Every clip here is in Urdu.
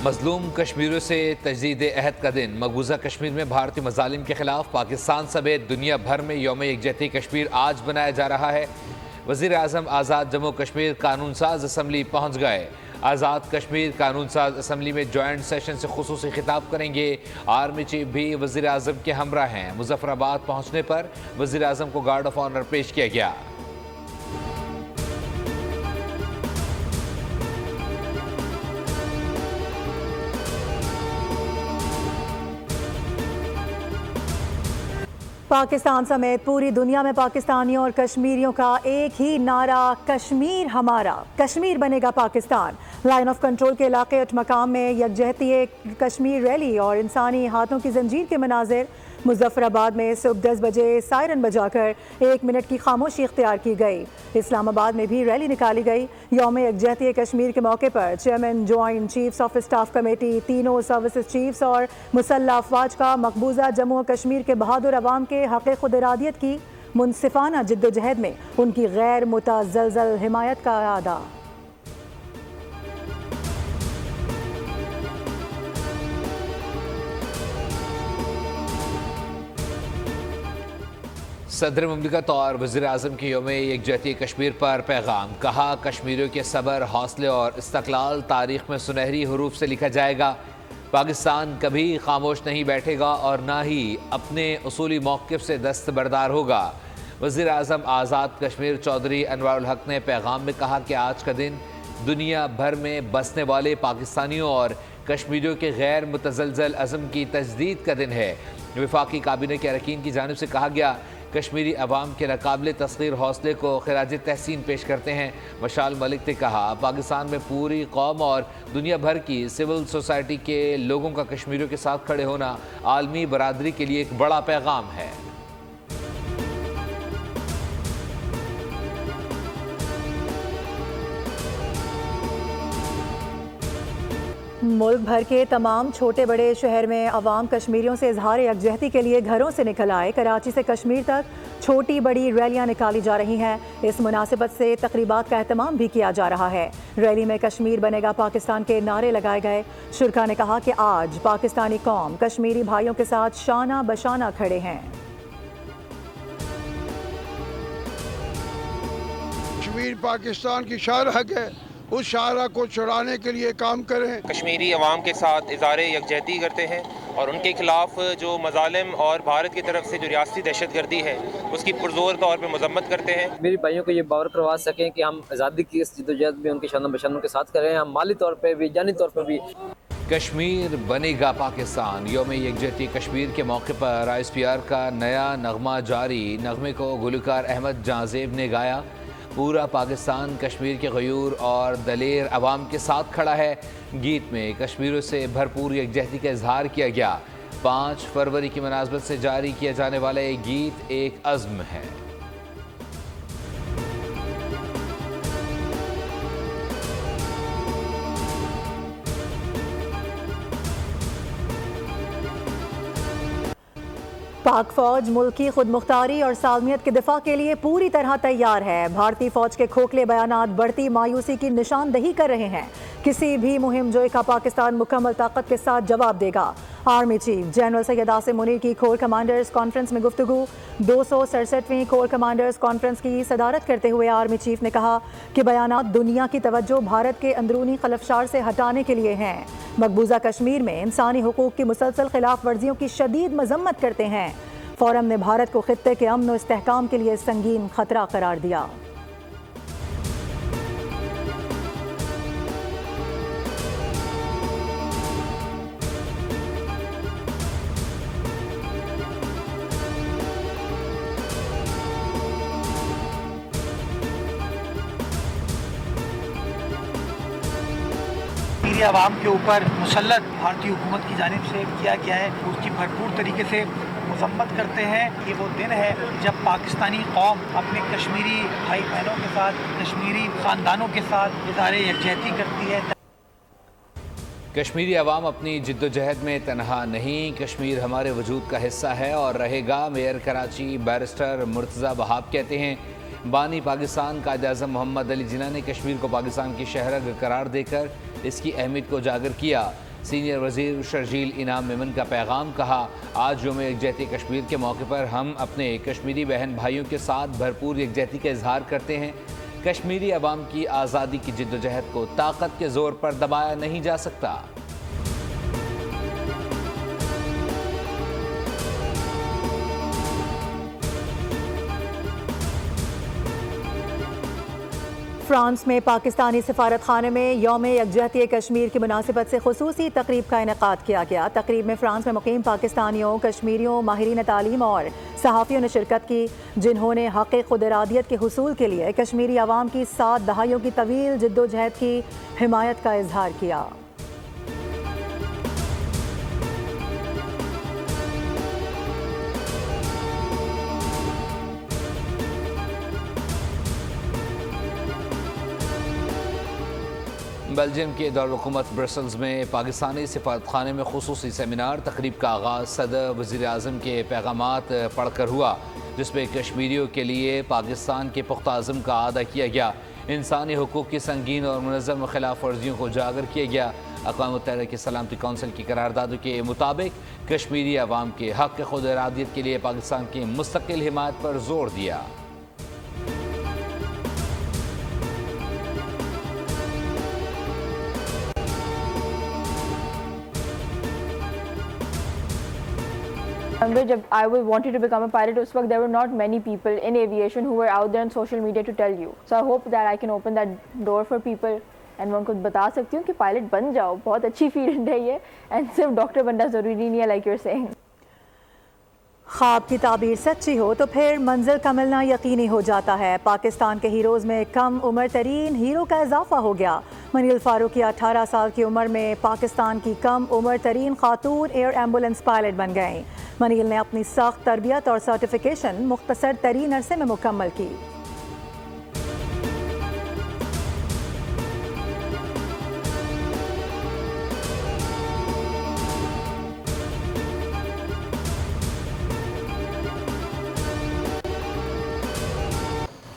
مظلوم کشمیریوں سے تجدید عہد کا دن، مقبوضہ کشمیر میں بھارتی مظالم کے خلاف پاکستان سمیت دنیا بھر میں یوم یکجہتی کشمیر آج منایا جا رہا ہے۔ وزیر اعظم آزاد جموں کشمیر قانون ساز اسمبلی پہنچ گئے۔ آزاد کشمیر قانون ساز اسمبلی میں جوائنٹ سیشن سے خصوصی خطاب کریں گے۔ آرمی چیف بھی وزیر اعظم کے ہمراہ ہیں۔ مظفر آباد پہنچنے پر وزیر اعظم کو گارڈ آف آنر پیش کیا گیا۔ پاکستان سمیت پوری دنیا میں پاکستانیوں اور کشمیریوں کا ایک ہی نعرہ، کشمیر ہمارا، کشمیر بنے گا پاکستان۔ لائن آف کنٹرول کے علاقے اٹھ مقام میں یکجہتی کشمیر ریلی اور انسانی ہاتھوں کی زنجیر کے مناظر۔ مظفر آباد میں صبح 10 بجے سائرن بجا کر 1 منٹ کی خاموشی اختیار کی گئی۔ اسلام آباد میں بھی ریلی نکالی گئی۔ یوم یکجہتی کشمیر کے موقع پر chairman joint chiefs of staff committee, تینوں سروسز چیفز اور مسلح افواج کا مقبوضہ جموں و کشمیر کے بہادر عوام کے حق خود ارادیت کی منصفانہ جدوجہد میں ان کی غیر متزلزل حمایت کا اعادہ۔ صدر مملکت اور وزیر اعظم کے یوم یکجہتی کشمیر پر پیغام، کہا کشمیریوں کے صبر، حوصلے اور استقلال تاریخ میں سنہری حروف سے لکھا جائے گا۔ پاکستان کبھی خاموش نہیں بیٹھے گا اور نہ ہی اپنے اصولی موقف سے دستبردار ہوگا۔ وزیر اعظم آزاد کشمیر چودھری انوار الحق نے پیغام میں کہا کہ آج کا دن دنیا بھر میں بسنے والے پاکستانیوں اور کشمیریوں کے غیر متزلزل عزم کی تجدید کا دن ہے۔ وفاقی کابینہ کے اراکین کی جانب سے کہا گیا، کشمیری عوام کے ناقابل تسخیر حوصلے کو خراج تحسین پیش کرتے ہیں۔ مشال ملک نے کہا، پاکستان میں پوری قوم اور دنیا بھر کی سول سوسائٹی کے لوگوں کا کشمیریوں کے ساتھ کھڑے ہونا عالمی برادری کے لیے ایک بڑا پیغام ہے۔ ملک بھر کے تمام چھوٹے بڑے شہر میں عوام کشمیریوں سے اظہار یکجہتی کے لیے گھروں سے نکل آئے۔ کراچی سے کشمیر تک چھوٹی بڑی ریلیاں نکالی جا رہی ہیں۔ اس مناسبت سے تقریبات کا اہتمام بھی کیا جا رہا ہے۔ ریلی میں کشمیر بنے گا پاکستان کے نعرے لگائے گئے۔ شرکا نے کہا کہ آج پاکستانی قوم کشمیری بھائیوں کے ساتھ شانہ بشانہ کھڑے ہیں۔ کشمیر پاکستان کی شاہراہ ہے، اس شاہراہ کو چھڑانے کے لیے کام کریں۔ کشمیری عوام کے ساتھ اظہار یکجہتی کرتے ہیں اور ان کے خلاف جو مظالم اور بھارت کی طرف سے جو ریاستی دہشت گردی ہے اس کی پرزور طور پہ مذمت کرتے ہیں۔ میری بھائیوں کو یہ باور کروا سکیں کہ ہم آزادی کی اس جدوجہد میں ان کے شانہ بشانوں کے ساتھ کریں، ہم مالی طور پہ بھی جانی طور پہ بھی۔ کشمیر بنے گا پاکستان، یوم یکجہتی کشمیر کے موقع پر آئی ایس پی آر کا نیا نغمہ جاری۔ نغمے کو گلوکار احمد جہاں نے گایا۔ پورا پاکستان کشمیر کے غیور اور دلیر عوام کے ساتھ کھڑا ہے۔ گیت میں کشمیریوں سے بھرپور یکجہتی کا اظہار کیا گیا۔ 5 فروری کی مناسبت سے جاری کیا جانے والا یہ گیت ایک عزم ہے۔ پاک فوج ملکی خود مختاری اور سالمیت کے دفاع کے لیے پوری طرح تیار ہے۔ بھارتی فوج کے کھوکھلے بیانات بڑھتی مایوسی کی نشاندہی کر رہے ہیں۔ کسی بھی مہم جوئی کا پاکستان مکمل طاقت کے ساتھ جواب دے گا۔ Army chief general Syed Asim Munir کی کور کمانڈرز کانفرنس میں گفتگو۔ 267ویں کور کمانڈرز کانفرنس کی صدارت کرتے ہوئے آرمی چیف نے کہا کہ بیانات دنیا کی توجہ بھارت کے اندرونی خلفشار سے ہٹانے کے لیے ہیں۔ مقبوضہ کشمیر میں انسانی حقوق کی مسلسل خلاف ورزیوں کی شدید مذمت کرتے ہیں۔ فورم نے بھارت کو خطے کے امن و استحکام کے لیے سنگین خطرہ قرار دیا۔ کشمیری عوام کے اوپر مسلط بھارتی حکومت کی جانب سے کیا گیا ہے اس کی بھرپور طریقے سے مذمت کرتے ہیں۔ یہ وہ دن ہے جب پاکستانی قوم اپنے کشمیری بھائی بہنوں کے ساتھ، کشمیری خاندانوں کے ساتھ اظہار یکجہتی کرتی ہے۔ کشمیری عوام اپنی جدوجہد میں تنہا نہیں، کشمیر ہمارے وجود کا حصہ ہے اور رہے گا، میئر کراچی بیرسٹر مرتضی وہاب کہتے ہیں۔ بانی پاکستان قائد اعظم محمد علی جناح نے کشمیر کو پاکستان کی شہرگ قرار دے کر اس کی اہمیت کو اجاگر کیا۔ سینئر وزیر شرجیل انعام میمن کا پیغام، کہا آج یوم یکجہتی کشمیر کے موقع پر ہم اپنے کشمیری بہن بھائیوں کے ساتھ بھرپور یکجہتی کا اظہار کرتے ہیں۔ کشمیری عوام کی آزادی کی جدوجہد کو طاقت کے زور پر دبایا نہیں جا سکتا۔ فرانس میں پاکستانی سفارت خانے میں یوم یکجہتی کشمیر کی مناسبت سے خصوصی تقریب کا انعقاد کیا گیا۔ تقریب میں فرانس میں مقیم پاکستانیوں، کشمیریوں، ماہرین تعلیم اور صحافیوں نے شرکت کی، جنہوں نے حق خود ارادیت کے حصول کے لیے کشمیری عوام کی 7 دہائیوں کی طویل جدوجہد کی حمایت کا اظہار کیا۔ بیلجیم کے دارالحکومت برسلز میں پاکستانی سفارت خانے میں خصوصی سیمینار۔ تقریب کا آغاز صدر وزیر اعظم کے پیغامات پڑھ کر ہوا، جس میں کشمیریوں کے لیے پاکستان کے پختہ عزم کا اعادہ کیا گیا۔ انسانی حقوق کی سنگین اور منظم خلاف ورزیوں کو اجاگر کیا گیا۔ اقوام متحدہ کی سلامتی کونسل کی قراردادوں کے مطابق کشمیری عوام کے حق خود ارادیت کے لیے پاکستان کی مستقل حمایت پر زور دیا۔ جب I wanted to become a pilot, اس وقت there were not many people in aviation who were out there on social media to tell you. So I hope that I can open that door for people and میں ان کو بتا سکتی ہوں کہ پائلٹ بن جاؤ، بہت اچھی فیلڈ ہے یہ، and صرف ڈاکٹر بننا ضروری نہیں ہے like you're saying. خواب کی تعبیر سچی ہو تو پھر منزل کا ملنا یقینی ہو جاتا ہے۔ پاکستان کے ہیروز میں کم عمر ترین ہیرو کا اضافہ ہو گیا۔ منیل فاروقی 18 سال کی عمر میں پاکستان کی کم عمر ترین خاتون ایئر ایمبولینس پائلٹ بن گئیں۔ منیل نے اپنی سخت تربیت اور سرٹیفکیشن مختصر ترین عرصے میں مکمل کی۔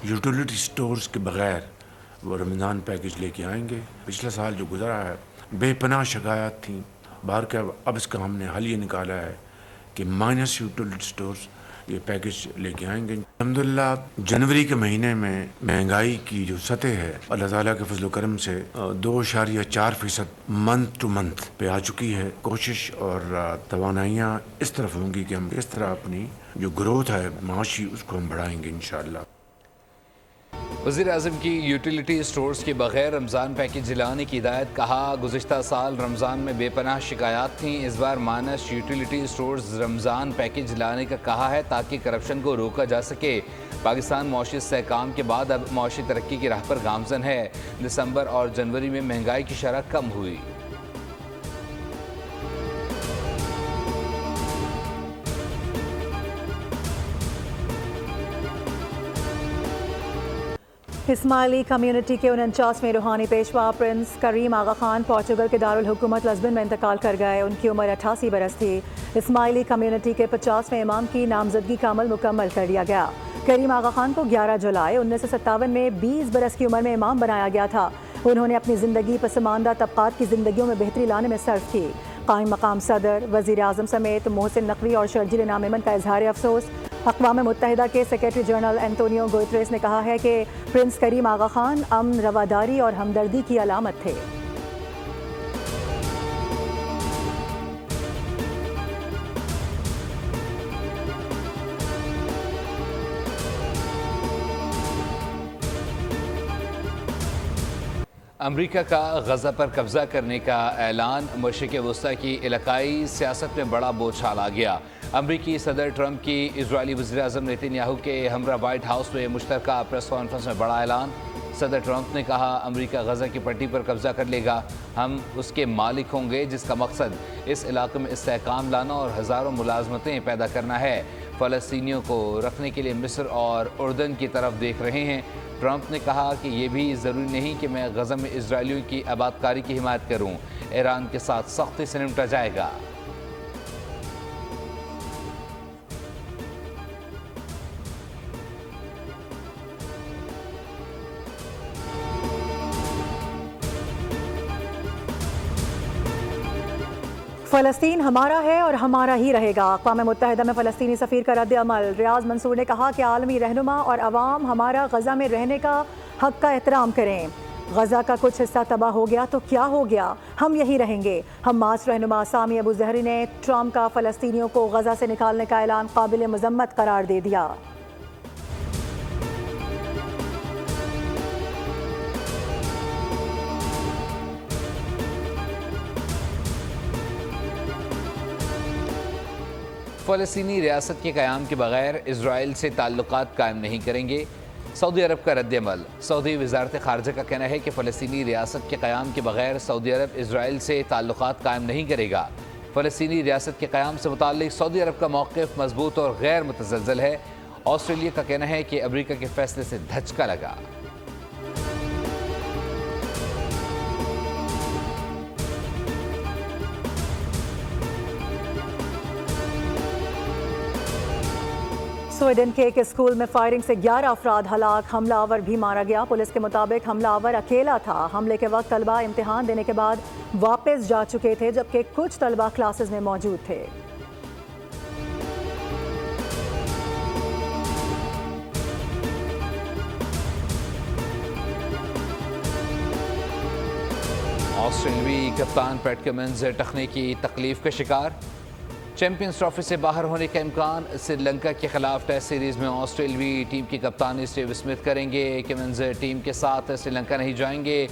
یوٹیلیٹی سٹورز کے بغیر وہ رمضان پیکج لے کے آئیں گے۔ پچھلا سال جو گزرا ہے بے پناہ شکایات تھیں، باہر کا اب اس کا ہم نے حل یہ نکالا ہے کہ مائنس یوٹیلیٹی سٹورز یہ پیکج لے کے آئیں گے۔ الحمدللہ جنوری کے مہینے میں مہنگائی کی جو سطح ہے اللہ تعالیٰ کے فضل و کرم سے 2.4% منتھ ٹو منتھ پہ آ چکی ہے۔ کوشش اور توانائیاں اس طرف ہوں گی کہ ہم اس طرح اپنی جو گروتھ ہے معاشی اس کو ہم بڑھائیں گے انشاءاللہ۔ وزیر اعظم کی یوٹیلیٹی سٹورز کے بغیر رمضان پیکج لانے کی ہدایت، کہا گزشتہ سال رمضان میں بے پناہ شکایات تھیں، اس بار مائنس یوٹیلیٹی سٹورز رمضان پیکج لانے کا کہا ہے تاکہ کرپشن کو روکا جا سکے۔ پاکستان معاشی استحکام کے بعد اب معاشی ترقی کی راہ پر گامزن ہے۔ دسمبر اور جنوری میں مہنگائی کی شرح کم ہوئی۔ اسماعیلی کمیونٹی کے 49ویں روحانی پیشوا پرنس کریم آغا خان پورچوگل کے دارالحکومت لزبن میں انتقال کر گئے۔ ان کی عمر 88 برس تھی۔ اسماعیلی کمیونٹی کے 50ویں امام کی نامزدگی کا عمل مکمل کر لیا گیا۔ کریم آغا خان کو 11 جولائی 1957 میں 20 برس کی عمر میں امام بنایا گیا تھا۔ انہوں نے اپنی زندگی پسماندہ طبقات کی زندگیوں میں بہتری لانے میں صرف کی۔ قائم مقام صدر، وزیر اعظم سمیت محسن نقوی اور شرجیل انعام میمن کا اظہار افسوس۔ اقوام متحدہ کے سیکریٹری جنرل اینٹونیو گوتریس نے کہا ہے کہ پرنس کریم آغا خان امن، رواداری اور ہمدردی کی علامت تھے۔ امریکہ کا غزہ پر قبضہ کرنے کا اعلان مشرق وسطی کی علاقائی سیاست میں بڑا بوچھال آ گیا۔ امریکی صدر ٹرمپ کی اسرائیلی وزیر اعظم نیتن یاہو کے ہمراہ وائٹ ہاؤس میں مشترکہ پریس کانفرنس میں بڑا اعلان۔ صدر ٹرمپ نے کہا امریکہ غزہ کی پٹی پر قبضہ کر لے گا، ہم اس کے مالک ہوں گے، جس کا مقصد اس علاقے میں استحکام لانا اور ہزاروں ملازمتیں پیدا کرنا ہے۔ فلسطینیوں کو رکھنے کے لیے مصر اور اردن کی طرف دیکھ رہے ہیں۔ ٹرمپ نے کہا کہ یہ بھی ضروری نہیں کہ میں غزہ میں اسرائیلیوں کی آباد کاری کی حمایت کروں، ایران کے ساتھ سختی سے نمٹا جائے گا۔ فلسطین ہمارا ہے اور ہمارا ہی رہے گا. اقوام متحدہ میں فلسطینی سفیر کا رد عمل. ریاض منصور نے کہا کہ عالمی رہنما اور عوام ہمارا غزہ میں رہنے کا حق کا احترام کریں. غزہ کا کچھ حصہ تباہ ہو گیا تو کیا ہو گیا, ہم یہی رہیں گے. حماس رہنما سامی ابو زہری نے ٹرمپ کا فلسطینیوں کو غزہ سے نکالنے کا اعلان قابل مذمت قرار دے دیا. فلسطینی ریاست کے قیام کے بغیر اسرائیل سے تعلقات قائم نہیں کریں گے. سعودی عرب کا رد عمل. سعودی وزارت خارجہ کا کہنا ہے کہ فلسطینی ریاست کے قیام کے بغیر سعودی عرب اسرائیل سے تعلقات قائم نہیں کرے گا. فلسطینی ریاست کے قیام سے متعلق سعودی عرب کا موقف مضبوط اور غیر متزلزل ہے. آسٹریلیا کا کہنا ہے کہ امریکہ کے فیصلے سے دھچکا لگا. سویڈن کے ایک اسکول میں فائرنگ سے 11 افراد ہلاک. حملہ آور بھی مارا گیا. پولیس کے مطابق حملہ آور اکیلا تھا. حملے کے وقت طلبہ امتحان دینے کے بعد واپس جا چکے تھے جبکہ کچھ طلبہ کلاسز میں موجود تھے. آسٹریلوی کپتان پیٹ کمنز تخنیکی تکلیف کا شکار. چیمپئنز ٹرافی سے باہر ہونے کا امکان. سری لنکا کے خلاف ٹیسٹ سیریز میں آسٹریلوی ٹیم کی کپتانی اسٹیو اسمتھ کریں گے. کمنز ٹیم کے ساتھ سری لنکا نہیں جائیں گے.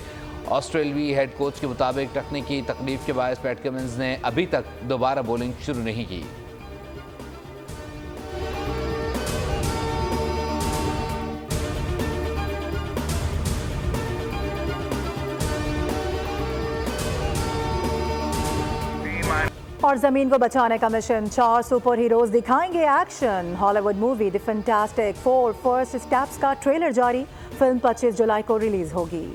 آسٹریلوی ہیڈ کوچ کے مطابق تکنیکی تکلیف کے باعث پیٹ کمنز نے ابھی تک دوبارہ بولنگ شروع نہیں کی. اور زمین کو بچانے کا مشن. 4 سپر ہیروز دکھائیں گے ایکشن. ہالی would movie the fantastic 4 first steps کا ٹریلر جاری. فلم 25 جولائی کو ریلیز ہوگی.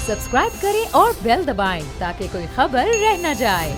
سبسکرائب کریں اور بیل دبائیں تاکہ کوئی خبر رہ نہ جائے.